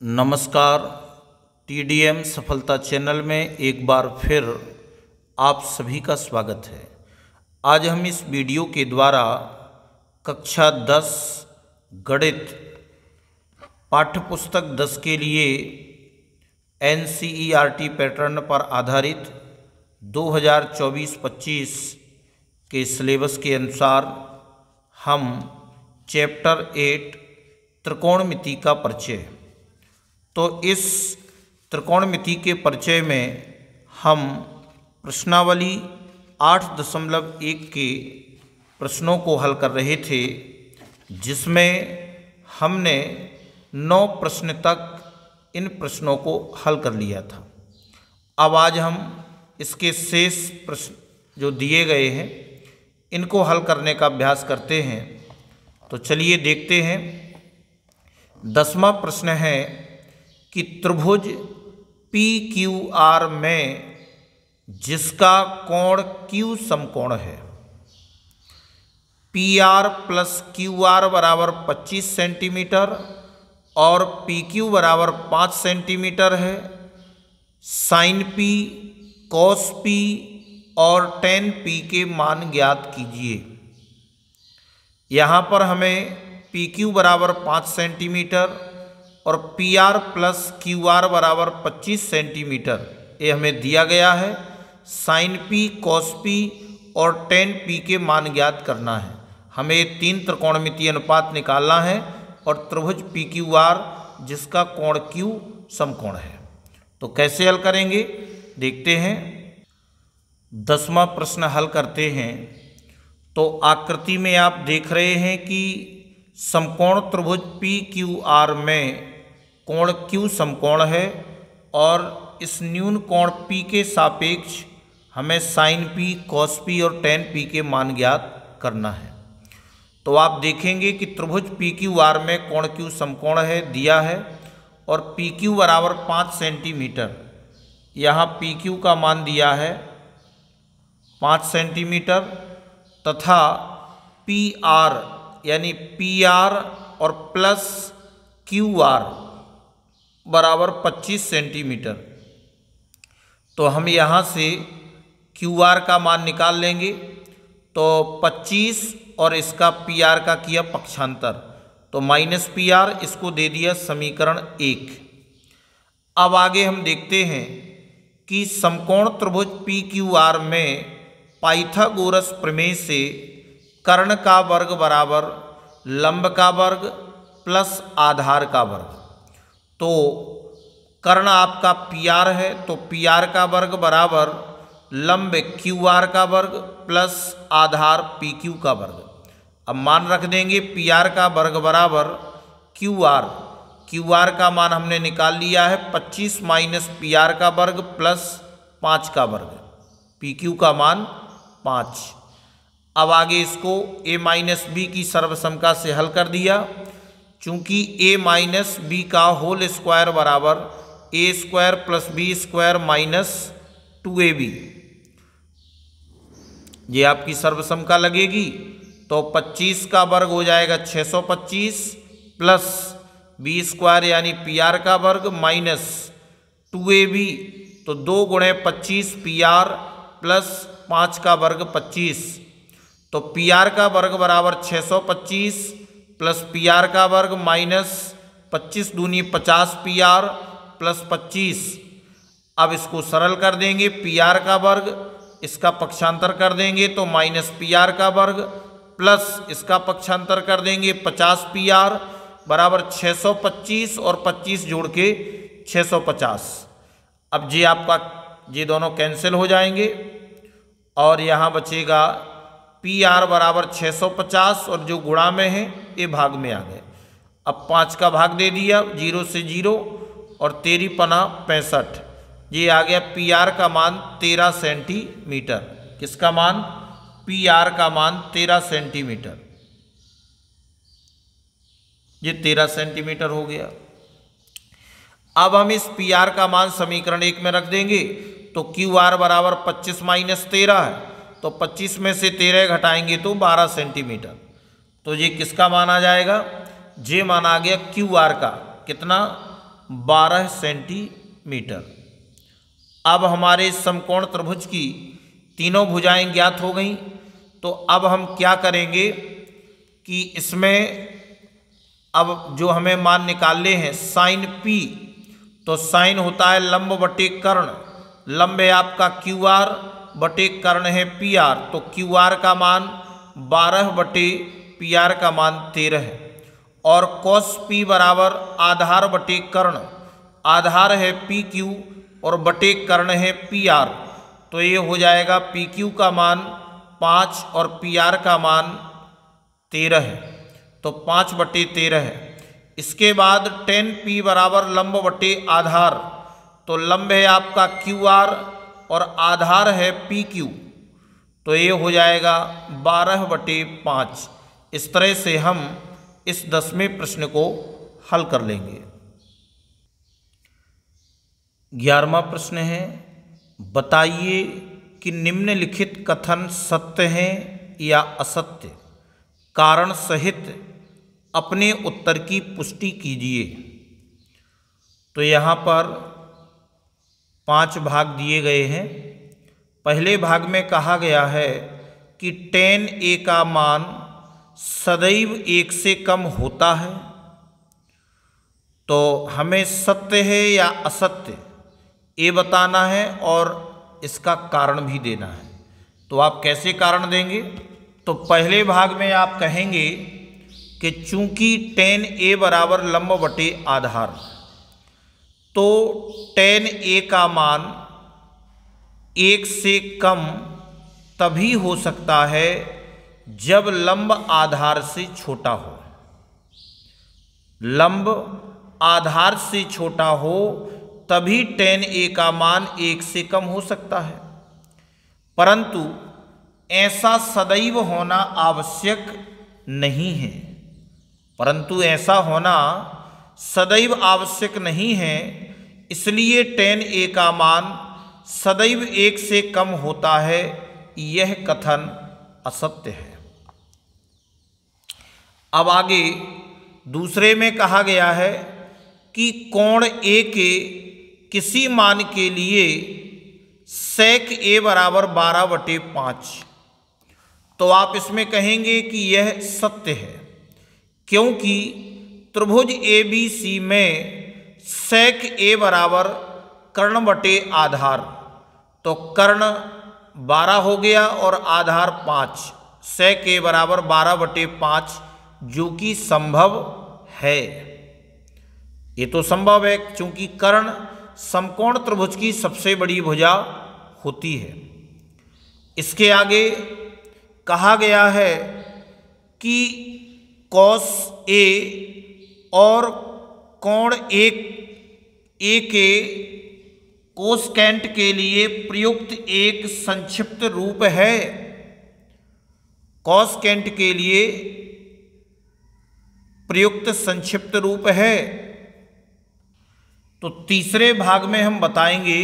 नमस्कार। TDM सफलता channel में एक बार फिर आप सभी का स्वागत है। आज हम इस वीडियो के द्वारा कक्षा 10 गणित पाठ्यपुस्तक 10 के लिए NCERT पैटर्न पर आधारित 2024-25 के सिलेबस के अनुसार हम चैप्टर 8 त्रिकोणमिति का परिचय। तो इस त्रिकोणमिति के परिचय में हम प्रश्नावली 8.1 के प्रश्नों को हल कर रहे थे, जिसमें हमने 9 प्रश्न तक इन प्रश्नों को हल कर लिया था। अब आज हम इसके शेष प्रश्न जो दिए गए हैं इनको हल करने का अभ्यास करते हैं। तो चलिए देखते हैं। 10वां प्रश्न है कि त्रिभुज PQR में जिसका कोण Q समकोण है, PR प्लस QR बराबर 25 सेंटीमीटर और PQ बराबर 5 सेंटीमीटर है। साइन P, कॉस P और टेन P के मान ज्ञात कीजिए। यहाँ पर हमें PQ बराबर 5 सेंटीमीटर और PR प्लस QR बराबर 25 सेंटीमीटर ये हमें दिया गया है। साइन P, कॉस P और टेन P के मान ज्ञात करना है। हमें 3 त्रिकोणमितीय अनुपात निकालना है और त्रिभुज PQR जिसका कोण Q समकोण है। तो कैसे हल करेंगे देखते हैं। 10वां प्रश्न हल करते हैं। तो आकृति में आप देख रहे हैं कि समकोण त्रिभुज PQR में कोण Q समकोण है और इस न्यून कोण P के सापेक्ष हमें साइन P, कॉस P और टेन P के मान ज्ञात करना है। तो आप देखेंगे कि त्रिभुज PQR में कोण Q समकोण है दिया है और PQ बराबर 5 सेंटीमीटर। यहाँ PQ का मान दिया है 5 सेंटीमीटर तथा PR यानी PR और प्लस QR बराबर 25 सेंटीमीटर। तो हम यहाँ से QR का मान निकाल लेंगे। तो 25 और इसका PR का किया पक्षांतर, तो माइनस PR, इसको दे दिया समीकरण 1। अब आगे हम देखते हैं कि समकोण त्रिभुज PQR में पाइथागोरस प्रमेय से कर्ण का वर्ग बराबर लंब का वर्ग प्लस आधार का वर्ग। तो कर्ण आपका PR है, तो PR का वर्ग बराबर लंब QR का वर्ग प्लस आधार PQ का वर्ग। अब मान रख देंगे PR का वर्ग बराबर QR का मान हमने निकाल लिया है 25 माइनस PR का वर्ग प्लस 5 का वर्ग, PQ का मान 5। अब आगे इसको a माइनस बी की सर्वसमता से हल कर दिया। चूंकि a माइनस बी का होल स्क्वायर बराबर a square plus B square minus 2ab, ये आपकी सर्वसमता लगेगी। तो 25 का वर्ग हो जाएगा 625 प्लस बी स्क्वायर यानी PR का वर्ग माइनस 2ab, तो 2 गुणे 25 PR प्लस 5 का वर्ग 25। तो PR का वर्ग बराबर 625 प्लस PR का वर्ग माइनस 25 दूनी 50 PR प्लस 25। अब इसको सरल कर देंगे। PR का वर्ग इसका पक्षांतर कर देंगे तो माइनस PR का वर्ग प्लस इसका पक्षांतर कर देंगे 50 PR बराबर 625 और 25 जोड़ के 650। अब ये आपका ये दोनों कैंसिल हो जाएंगे और यहाँ बचेगा PR बराबर 650 और जो गुणा में है ये भाग में आ गए। अब 5 का भाग दे दिया, 0 से 0 और 13 पना 65, ये आ गया PR का मान 13 सेंटीमीटर। किसका मान? PR का मान 13 सेंटीमीटर। ये 13 सेंटीमीटर हो गया। अब हम इस PR का मान समीकरण 1 में रख देंगे। तो QR बराबर 25 माइनस 13 है, तो 25 में से 13 घटाएंगे तो 12 सेंटीमीटर। तो ये किसका मान आ जाएगा? जे मान आ गया QR का। कितना? 12 सेंटीमीटर। अब हमारे समकोण त्रिभुज की तीनों भुजाएं ज्ञात हो गई। तो अब हम क्या करेंगे कि इसमें अब जो हमें मान निकालने हैं साइन पी, तो साइन होता है लंब बटे कर्ण, लंब है आपका क्यू आर बटे कर्ण है पी आर, तो क्यू आर का मान 12 बटे पी आर का मान 13 है। और कॉस पी बराबर आधार बटे कर्ण, आधार है पी क्यू और बटे कर्ण है पी आर, तो ये हो जाएगा पी क्यू का मान 5 और पी आर का मान 13 है, तो 5 बटे 13 है। इसके बाद tan p बराबर लंब बटे आधार, तो लंब है आपका क्यू आर और आधार है पी क्यू, तो ये हो जाएगा 12 बटे 5। इस तरह से हम इस 10वें प्रश्न को हल कर लेंगे। 11वां प्रश्न है, बताइए कि निम्नलिखित कथन सत्य हैं या असत्य, कारण सहित अपने उत्तर की पुष्टि कीजिए। तो यहाँ पर 5 भाग दिए गए हैं। पहले भाग में कहा गया है कि tan a का मान सदैव 1 से कम होता है। तो हमें सत्य है या असत्य ये बताना है और इसका कारण भी देना है। तो आप कैसे कारण देंगे? तो पहले भाग में आप कहेंगे कि चूंकि tan a बराबर लंब बटे आधार, तो tan a का मान 1 से कम तभी हो सकता है जब लंब आधार से छोटा हो। लंब आधार से छोटा हो तभी tan a का मान 1 से कम हो सकता है, परंतु ऐसा सदैव होना आवश्यक नहीं है। परंतु ऐसा होना सदैव आवश्यक नहीं है, इसलिए tan a का मान सदैव 1 से कम होता है, यह कथन असत्य है। अब आगे दूसरे में कहा गया है कि कोण a के किसी मान के लिए sec a बराबर 12 बटे 5। तो आप इसमें कहेंगे कि यह सत्य है, क्योंकि त्रिभुज ABC में sec a बराबर कर्ण बटे आधार, तो कर्ण 12 हो गया और आधार 5, sec a बराबर 12 बटे 5, जो कि संभव है। ये तो संभव है क्योंकि कर्ण समकोण त्रिभुज की सबसे बड़ी भुजा होती है। इसके आगे कहा गया है कि cos a और कोण a के कोसकेंट के लिए प्रयुक्त एक संक्षिप्त रूप है। कोसकेंट के लिए प्रयुक्त संक्षिप्त रूप है। तो तीसरे भाग में हम बताएंगे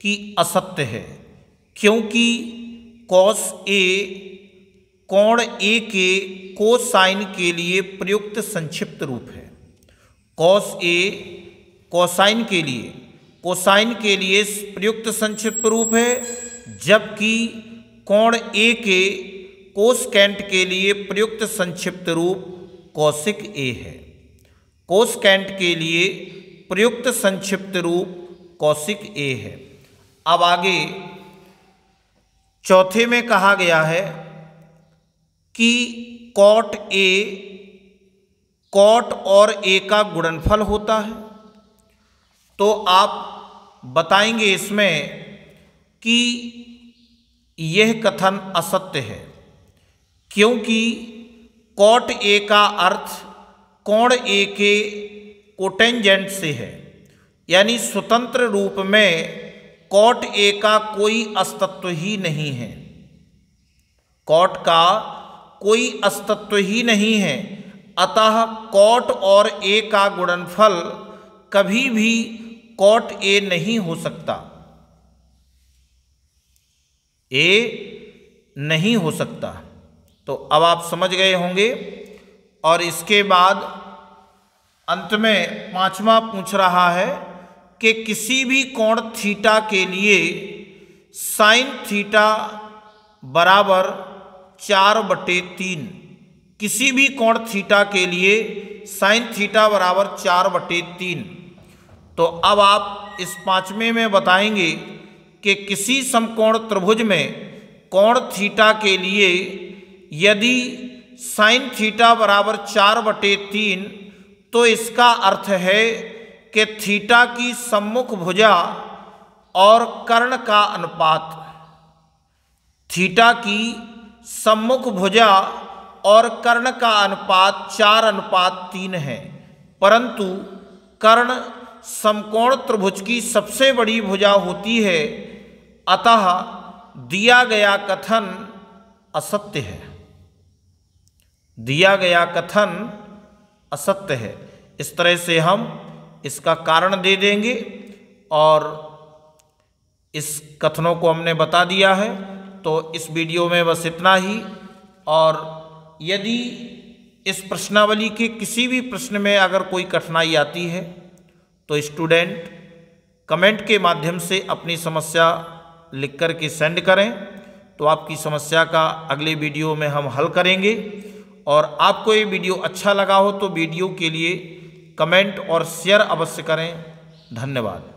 कि असत्य है, क्योंकि cos a कोण a के कोसाइन के लिए प्रयुक्त संक्षिप्त रूप है। cos a कोसाइन के लिए प्रयुक्त संक्षिप्त रूप है, जबकि कोण a के कोसकेंट के लिए प्रयुक्त संक्षिप्त रूप कौशिक a है। कोसकेंट के लिए प्रयुक्त संक्षिप्त रूप कौशिक a है। अब आगे चौथे में कहा गया है कि cot a cot और a का गुणनफल होता है। तो आप बताएंगे इसमें कि यह कथन असत्य है, क्योंकि cot a का अर्थ कोण a के कोटेंजेंट से है, यानी स्वतंत्र रूप में cot a का कोई अस्तित्व ही नहीं है। cot का कोई अस्तित्व ही नहीं है, अतः cot और a का गुणनफल कभी भी cot a नहीं हो सकता। a नहीं हो सकता। तो अब आप समझ गए होंगे। और इसके बाद अंत में पांचवा पूछ रहा है कि किसी भी कोण थीटा के लिए साइन थीटा बराबर 4/3। किसी भी कोण थीटा के लिए साइन थीटा बराबर 4/3। तो अब आप इस पांचवें में बताएंगे कि किसी समकोण त्रिभुज में कोण थीटा के लिए यदि साइन थीटा बराबर 4/3 तो इसका अर्थ है कि थीटा की सम्मुख भुजा और कर्ण का अनुपात, थीटा की सम्मुख भुजा और कर्ण का अनुपात 4:3 है। परंतु कर्ण समकोण त्रिभुज की सबसे बड़ी भुजा होती है, अतः दिया गया कथन असत्य है। दिया गया कथन असत्य है। इस तरह से हम इसका कारण दे देंगे और इस कथनों को हमने बता दिया है। तो इस वीडियो में बस इतना ही। और यदि इस प्रश्नावली के किसी भी प्रश्न में अगर कोई कठिनाई आती है तो स्टूडेंट कमेंट के माध्यम से अपनी समस्या लिख कर के सेंड करें, तो आपकी समस्या का अगले वीडियो में हम हल करेंगे। और आपको ये वीडियो अच्छा लगा हो तो वीडियो के लिए कमेंट और शेयर अवश्य करें। धन्यवाद।